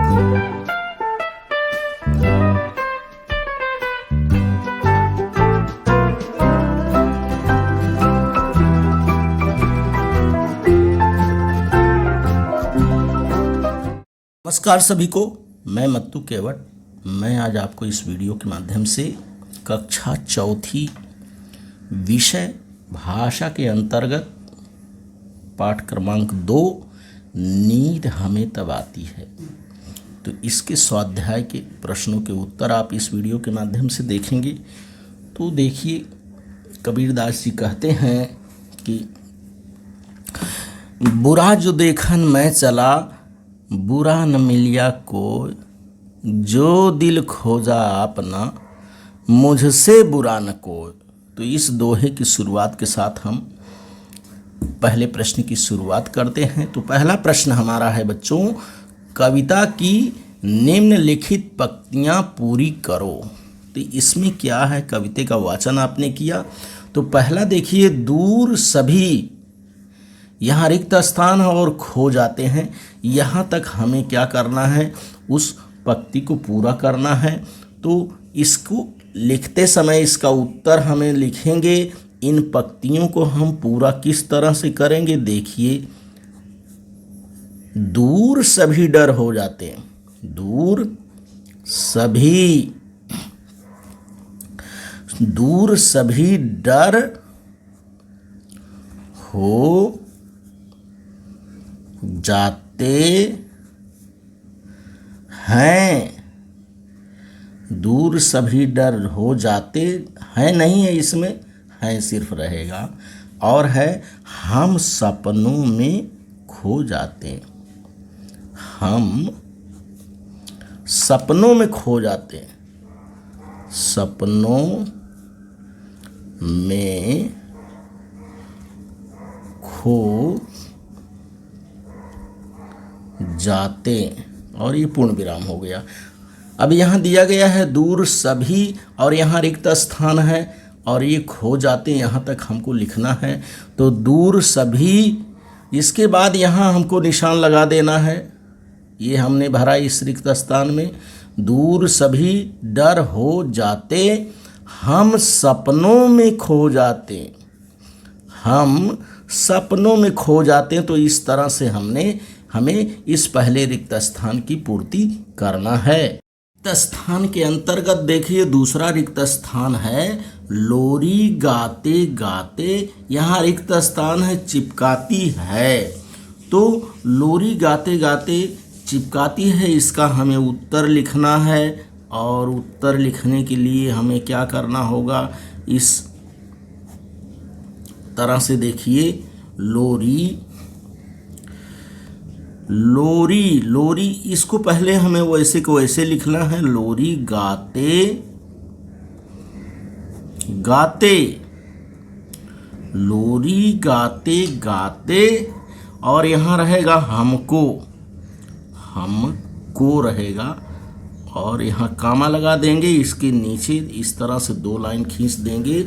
नमस्कार सभी को, मैं मत्तू केवट। मैं आज आपको इस वीडियो के माध्यम से कक्षा चौथी विषय भाषा के अंतर्गत पाठ क्रमांक 2 नींद हमें तब आती है, तो इसके स्वाध्याय के प्रश्नों के उत्तर आप इस वीडियो के माध्यम से देखेंगे। तो देखिए, कबीरदास जी कहते हैं कि बुरा जो देखन मैं चला, बुरा न मिलिया को, जो दिल खोजा अपना, मुझसे बुरा न कोई। तो इस दोहे की शुरुआत के साथ हम पहले प्रश्न की शुरुआत करते हैं। तो पहला प्रश्न हमारा है बच्चों, कविता की निम्नलिखित पंक्तियां पूरी करो। तो इसमें क्या है, कविता का वाचन आपने किया। तो पहला देखिए, दूर सभी, यहाँ रिक्त स्थान है और खो जाते हैं, यहाँ तक हमें क्या करना है, उस पंक्ति को पूरा करना है। तो इसको लिखते समय इसका उत्तर हमें लिखेंगे। इन पंक्तियों को हम पूरा किस तरह से करेंगे, देखिए, दूर सभी डर हो जाते हैं, दूर सभी, दूर सभी डर हो जाते हैं, दूर सभी डर हो जाते हैं, नहीं है इसमें, है सिर्फ रहेगा, और है हम सपनों में खो जाते, हम सपनों में खो जाते, सपनों में खो जाते, और ये पूर्ण विराम हो गया। अब यहाँ दिया गया है दूर सभी, और यहाँ रिक्त स्थान है, और ये खो जाते, यहाँ तक हमको लिखना है। तो दूर सभी, इसके बाद यहाँ हमको निशान लगा देना है, ये हमने भरा इस रिक्त स्थान में। दूर सभी डर हो जाते, हम सपनों में खो जाते, हम सपनों में खो जाते। तो इस तरह से हमें इस पहले रिक्त स्थान की पूर्ति करना है। रिक्त स्थान के अंतर्गत देखिए, दूसरा रिक्त स्थान है लोरी गाते गाते, यहाँ रिक्त स्थान है चिपकाती है। तो लोरी गाते गाते चिपकाती है, इसका हमें उत्तर लिखना है, और उत्तर लिखने के लिए हमें क्या करना होगा, इस तरह से देखिए, लोरी लोरी लोरी, इसको पहले हमें वैसे को वैसे लिखना है, लोरी गाते गाते, लोरी गाते गाते, और यहाँ रहेगा हमको, हमको रहेगा, और यहाँ कामा लगा देंगे, इसके नीचे इस तरह से 2 लाइन खींच देंगे,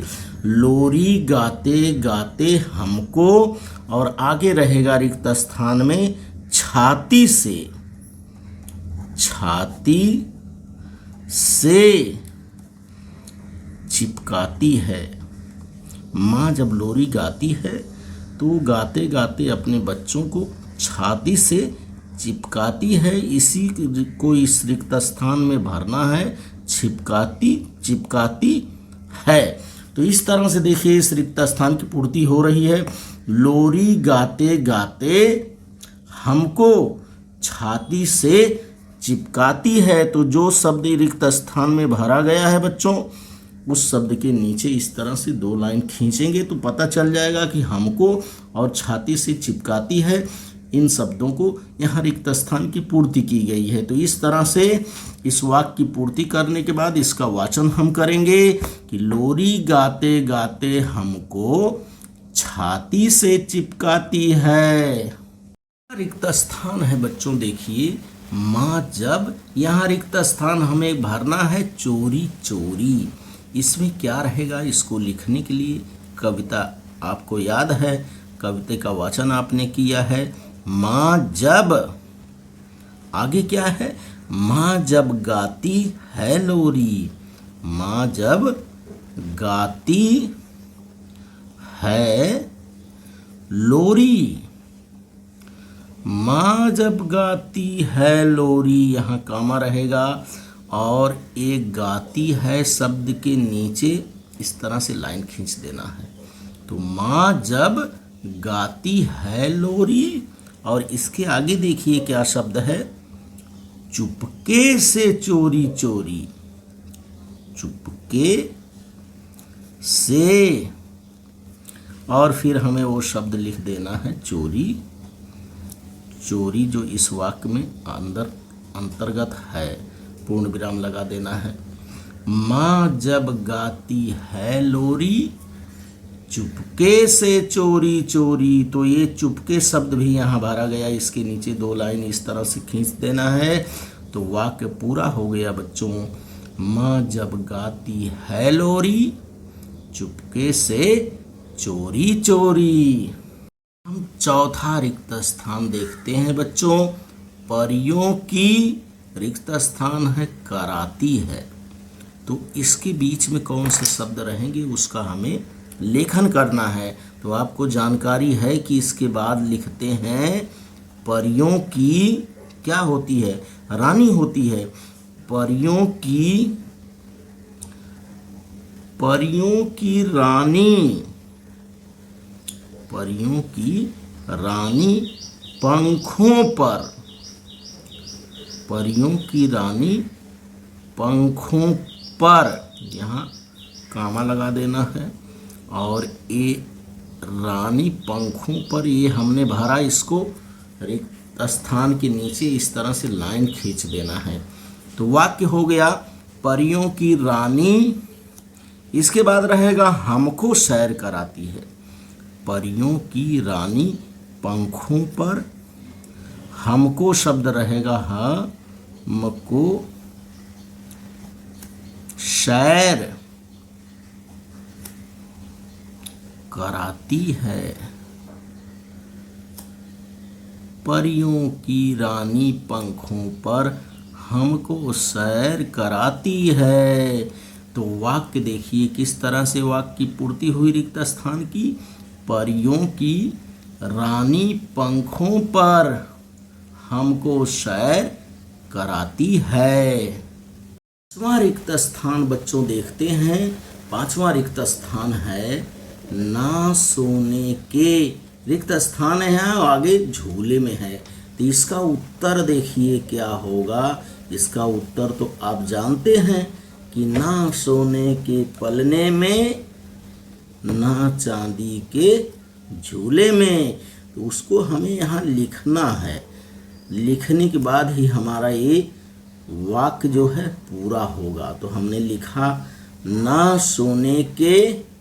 लोरी गाते गाते हमको, और आगे रहेगा रिक्त स्थान में छाती से, छाती से चिपकाती है। माँ जब लोरी गाती है तो गाते गाते अपने बच्चों को छाती से चिपकाती है, इसी को इस रिक्त स्थान में भरना है, चिपकाती चिपकाती है। तो इस तरह से देखिए इस रिक्त स्थान की पूर्ति हो रही है। लोरी गाते गाते हमको छाती से चिपकाती है। तो जो शब्द रिक्त स्थान में भरा गया है बच्चों, उस शब्द के नीचे इस तरह से 2 लाइन खींचेंगे तो पता चल जाएगा कि हमको और छाती से चिपकाती है, इन शब्दों को यहाँ रिक्त स्थान की पूर्ति की गई है। तो इस तरह से इस वाक्य की पूर्ति करने के बाद इसका वाचन हम करेंगे कि लोरी गाते गाते हमको छाती से चिपकाती है। रिक्त स्थान है बच्चों, देखिए, माँ जब, यहाँ रिक्त स्थान हमें भरना है चोरी चोरी। इसमें क्या रहेगा, इसको लिखने के लिए कविता आपको याद है, कविता का वाचन आपने किया है। माँ जब, आगे क्या है, माँ जब गाती है लोरी, माँ जब गाती है लोरी, माँ जब गाती है लोरी, यहाँ कामा रहेगा और एक गाती है शब्द के नीचे इस तरह से लाइन खींच देना है। तो माँ जब गाती है लोरी, और इसके आगे देखिए क्या शब्द है, चुपके से चोरी चोरी, चुपके से, और फिर हमें वो शब्द लिख देना है चोरी, चोरी जो इस वाक्य में अंतर्गत है, पूर्ण विराम लगा देना है। माँ जब गाती है लोरी, चुपके से चोरी चोरी, तो ये चुपके शब्द भी यहाँ भरा गया, इसके नीचे 2 लाइन इस तरह से खींच देना है, तो वाक्य पूरा हो गया बच्चों। माँ जब गाती है लोरी, चुपके से चोरी चोरी। हम चौथा रिक्त स्थान देखते हैं बच्चों। परियों की रिक्त स्थान है कराती है, तो इसके बीच में कौन से शब्द रहेंगे उसका हमें लेखन करना है। तो आपको जानकारी है कि इसके बाद लिखते हैं परियों की क्या होती है, रानी होती है। परियों की रानी, परियों की रानी पंखों पर, परियों की रानी पंखों पर, यहाँ कामा लगा देना है, और ये रानी पंखों पर ये हमने भरा, इसको रिक्त स्थान के नीचे इस तरह से लाइन खींच देना है। तो वाक्य हो गया परियों की रानी, इसके बाद रहेगा हमको सैर कराती है। परियों की रानी पंखों पर, हमको शब्द रहेगा हमको सैर कराती है। परियों की रानी पंखों पर हमको सैर कराती है। तो वाक्य देखिए किस तरह से वाक्य की पूर्ति हुई रिक्त स्थान की। परियों की रानी पंखों पर हमको सैर कराती है। 5वां रिक्त स्थान बच्चों देखते हैं। 5वां रिक्त स्थान है ना सोने के, रिक्त स्थान है और आगे झूले में है। तो इसका उत्तर देखिए क्या होगा। इसका उत्तर तो आप जानते हैं कि ना सोने के पलने में, ना चांदी के झूले में। तो उसको हमें यहाँ लिखना है, लिखने के बाद ही हमारा ये वाक्य जो है पूरा होगा। तो हमने लिखा ना सोने के,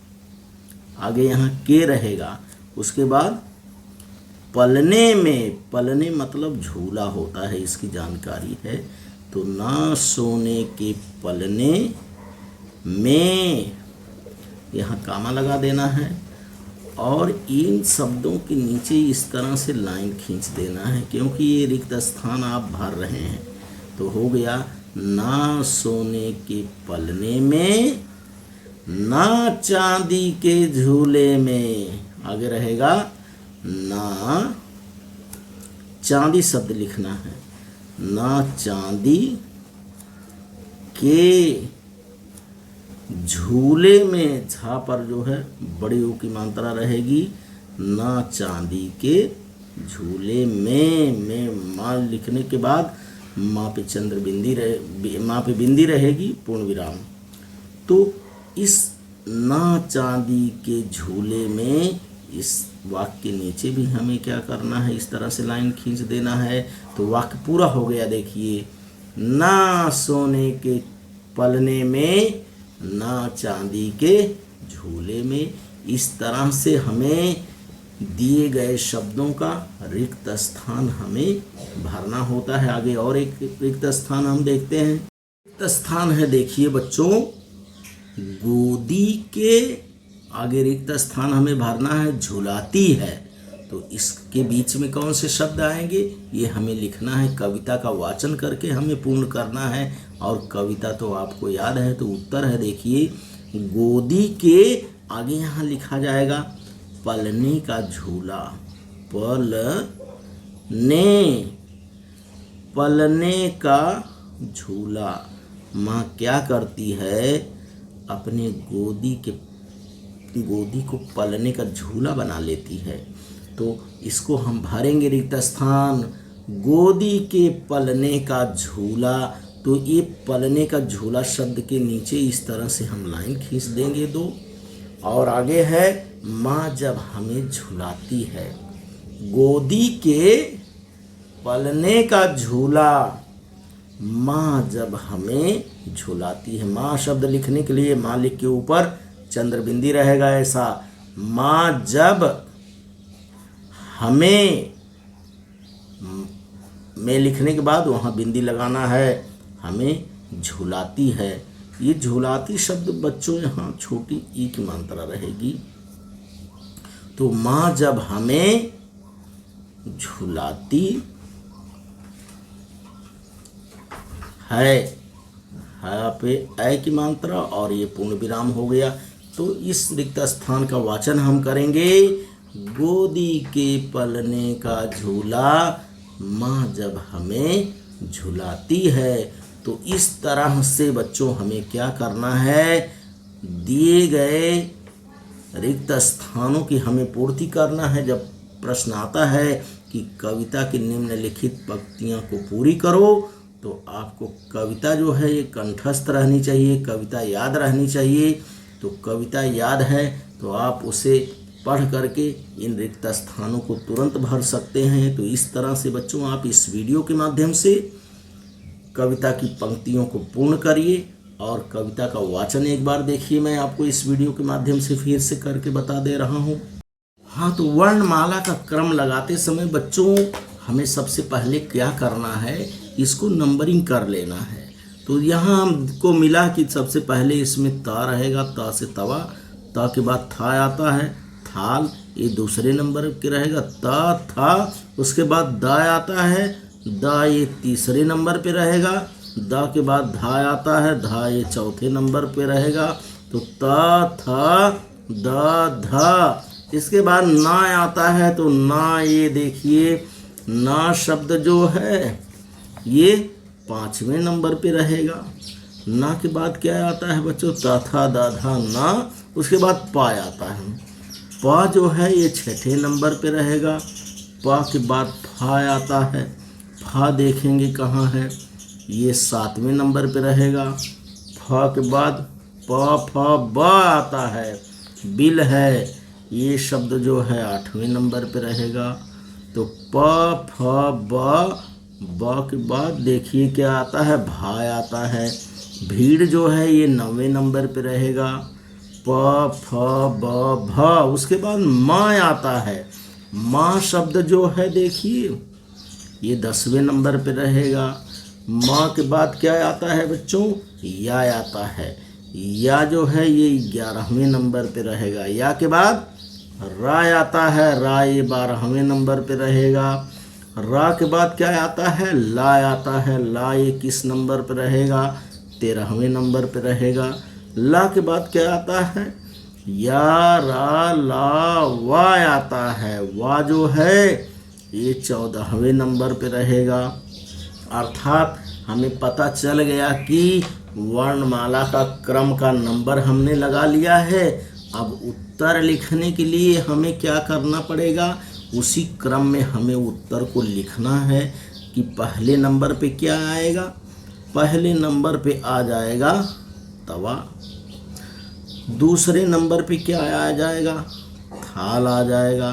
आगे यहाँ के रहेगा, उसके बाद पलने में, पलने मतलब झूला होता है, इसकी जानकारी है। तो ना सोने के पलने में, यहाँ कामा लगा देना है और इन शब्दों के नीचे इस तरह से लाइन खींच देना है, क्योंकि ये रिक्त स्थान आप भर रहे हैं। तो हो गया ना सोने के पलने में, ना चांदी के झूले में। आगे रहेगा ना चांदी शब्द लिखना है, ना चांदी के झूले में, झा पर जो है बड़ी ऊ की मात्रा रहेगी। ना चांदी के झूले में माँ लिखने के बाद माँ पे चंद्र बिंदी रहे, माँ पे बिंदी रहेगी, पूर्ण विराम। तो इस ना चांदी के झूले में, इस वाक्य के नीचे भी हमें क्या करना है, इस तरह से लाइन खींच देना है। तो वाक्य पूरा हो गया। देखिए ना सोने के पलने में, ना चांदी के झूले में। इस तरह से हमें दिए गए शब्दों का रिक्त स्थान हमें भरना होता है। आगे और एक रिक्त स्थान हम देखते हैं। रिक्त स्थान है देखिए बच्चों गोदी के, आगे रिक्त स्थान हमें भरना है झुलाती है। तो इसके बीच में कौन से शब्द आएंगे ये हमें लिखना है, कविता का वाचन करके हमें पूर्ण करना है। और कविता तो आपको याद है, तो उत्तर है देखिए गोदी के आगे यहाँ लिखा जाएगा पलने का झूला, पलने का झूला। माँ क्या करती है, अपने गोदी को पलने का झूला बना लेती है। तो इसको हम भरेंगे रिक्त स्थान, गोदी के पलने का झूला। तो ये पलने का झूला शब्द के नीचे इस तरह से हम लाइन खींच देंगे दो। और आगे है माँ जब हमें झुलाती है, गोदी के पलने का झूला, माँ जब हमें झुलाती है। माँ शब्द लिखने के लिए माँ लिख के ऊपर चंद्रबिंदी रहेगा ऐसा, माँ जब हमें, में लिखने के बाद वहाँ बिंदी लगाना है, हमें झुलाती है। ये झुलाती शब्द बच्चों यहाँ छोटी ई की मात्रा रहेगी। तो माँ जब हमें झुलाती है, पे ऐ की मात्रा और ये पूर्ण विराम हो गया। तो इस रिक्त स्थान का वाचन हम करेंगे, गोदी के पलने का झूला, माँ जब हमें झुलाती है। तो इस तरह से बच्चों हमें क्या करना है, दिए गए रिक्त स्थानों की हमें पूर्ति करना है। जब प्रश्न आता है कि कविता की निम्नलिखित पंक्तियां को पूरी करो, तो आपको कविता जो है ये कंठस्थ रहनी चाहिए, कविता याद रहनी चाहिए। तो कविता याद है तो आप उसे पढ़ करके इन रिक्त स्थानों को तुरंत भर सकते हैं। तो इस तरह से बच्चों आप इस वीडियो के माध्यम से कविता की पंक्तियों को पूर्ण करिए और कविता का वाचन एक बार देखिए। मैं आपको इस वीडियो के माध्यम से फिर से करके बता दे रहा हूँ। हाँ, तो वर्णमाला का क्रम लगाते समय बच्चों हमें सबसे पहले क्या करना है, इसको नंबरिंग कर लेना है। तो यहाँ हमको मिला कि सबसे पहले इसमें ता रहेगा, ता से तवा, ता के बाद था आता है, थाल, ये दूसरे नंबर के रहेगा, ता था, उसके बाद दा आता है, दा ये तीसरे नंबर पे रहेगा, दा के बाद धा आता है, धा ये चौथे नंबर पे रहेगा। तो ता था दा धा, इसके बाद ना आता है, तो ना ये देखिए ना शब्द जो है ये 5वें नंबर पे रहेगा। ना के बाद क्या आता है बच्चों, ता था दा धा ना, उसके बाद पा आता है, पा जो है ये 6ठे नंबर पे रहेगा। पा के बाद फा आता है, फा देखेंगे कहाँ है, ये 7वें नंबर पे रहेगा। फा के बाद पा फा बा आता है, बिल है, ये शब्द जो है 8वें नंबर पे रहेगा। तो प फ ब के बाद देखिए क्या आता है, भा आता है, भीड़ जो है ये 9वें नंबर पे रहेगा। प फ ब भ, उसके बाद माँ आता है, माँ शब्द जो है देखिए ये 10वें नंबर पे रहेगा। माँ के बाद क्या आता है बच्चों, या आता है, या जो है ये 11वें नंबर पे रहेगा। या के बाद रा आता है, रा ये 12वें नंबर पे रहेगा। रा के बाद क्या आता है, ला आता है, ला ये किस नंबर पे रहेगा, 13वें नंबर पे रहेगा। ला के बाद क्या आता है, या रा ला वा आता है, वा जो है ये 14वें नंबर पे रहेगा। अर्थात हमें पता चल गया कि वर्णमाला का क्रम का नंबर हमने लगा लिया है। अब उत्तर लिखने के लिए हमें क्या करना पड़ेगा, उसी क्रम में हमें उत्तर को लिखना है कि पहले नंबर पे क्या आएगा। पहले नंबर पे आ जाएगा तवा, दूसरे नंबर पे क्या आ जाएगा, थाल आ जाएगा,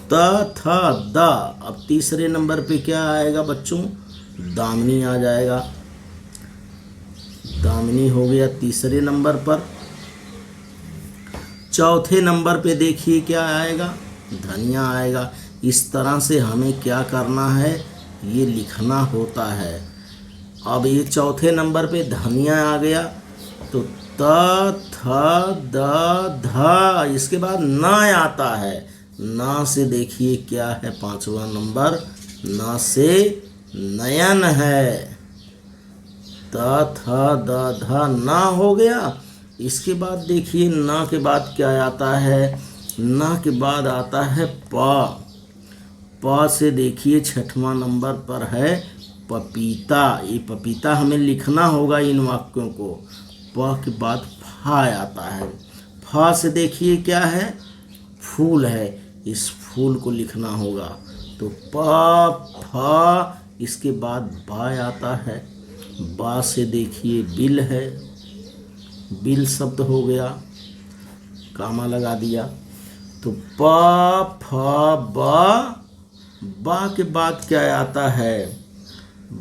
त था दा। अब तीसरे नंबर पे क्या आएगा बच्चों, दामिनी आ जाएगा, दामिनी हो गया तीसरे नंबर पर। चौथे नंबर पे देखिए क्या आएगा, धनिया आएगा। इस तरह से हमें क्या करना है, ये लिखना होता है। अब ये चौथे नंबर पे धनिया आ गया, तो त थ द ध, इसके बाद ना आता है, ना से देखिए क्या है 5वां नंबर, ना से नयन है। त थ द ध ना हो गया। इसके बाद देखिए ना के बाद क्या आता है, ना के बाद आता है प। प से देखिए 6वां नंबर पर है पपीता। ये पपीता हमें लिखना होगा इन वाक्यों को। प के बाद फ आता है। फ से देखिए क्या है, फूल है, इस फूल को लिखना होगा। तो प फ, इसके बाद बा आता है। बा से देखिए बिल है, बिल शब्द हो गया, कामा लगा दिया। तो प फ ब, बा के बाद क्या आता है,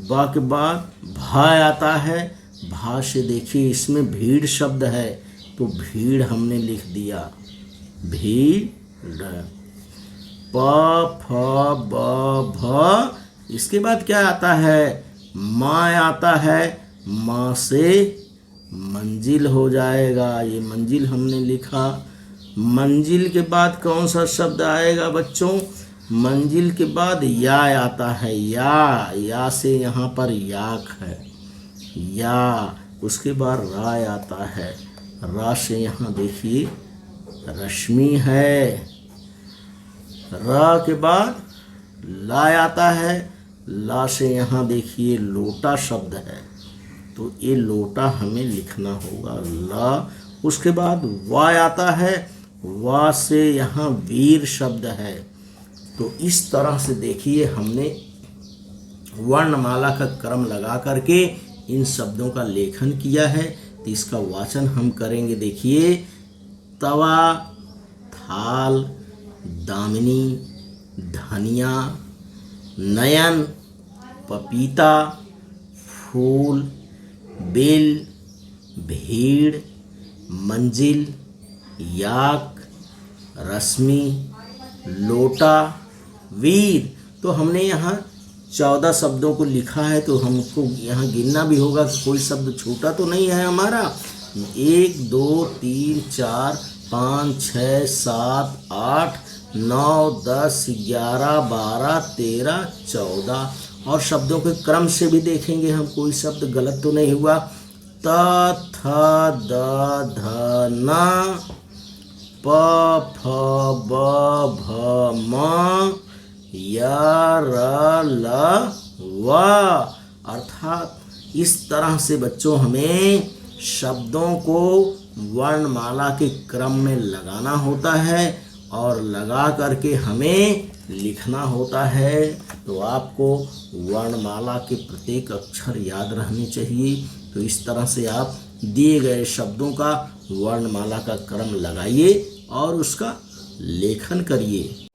बा के बाद भा आता है। भा से देखिए इसमें भीड़ शब्द है, तो भीड़ हमने लिख दिया, भीड़। प फ ब भ, इसके बाद क्या आता है, माँ आता है। माँ से मंजिल हो जाएगा, ये मंजिल हमने लिखा। मंजिल के बाद कौन सा शब्द आएगा बच्चों, मंजिल के बाद या आता है। या से यहाँ पर याक है, या। उसके बाद रा आता है। रा से यहाँ देखिए रश्मि है। रा के बाद ला आता है। ला से यहाँ देखिए लोटा शब्द है, तो ये लोटा हमें लिखना होगा, ला। उसके बाद वा आता है। वा से यहाँ वीर शब्द है। तो इस तरह से देखिए हमने वर्णमाला का क्रम लगा करके इन शब्दों का लेखन किया है। तो इसका वाचन हम करेंगे। देखिए, तवा, थाल, दामिनी, धनिया, नयन, पपीता, फूल, बेल, भीड़, मंजिल, याक, रश्मि, लोटा, वीर। तो हमने यहाँ 14 शब्दों को लिखा है, तो हमको यहाँ गिनना भी होगा कि कोई शब्द छूटा तो नहीं है हमारा। 1 2 3 4 5 6 7 8 9 10 11 12 13 14, और शब्दों के क्रम से भी देखेंगे हम, कोई शब्द गलत तो नहीं हुआ। त थ द ध न, प फ ब भ म, या र ल व। अर्थात इस तरह से बच्चों हमें शब्दों को वर्णमाला के क्रम में लगाना होता है और लगा करके हमें लिखना होता है। तो आपको वर्णमाला के प्रत्येक अक्षर याद रहने चाहिए। तो इस तरह से आप दिए गए शब्दों का वर्णमाला का क्रम लगाइए और उसका लेखन करिए।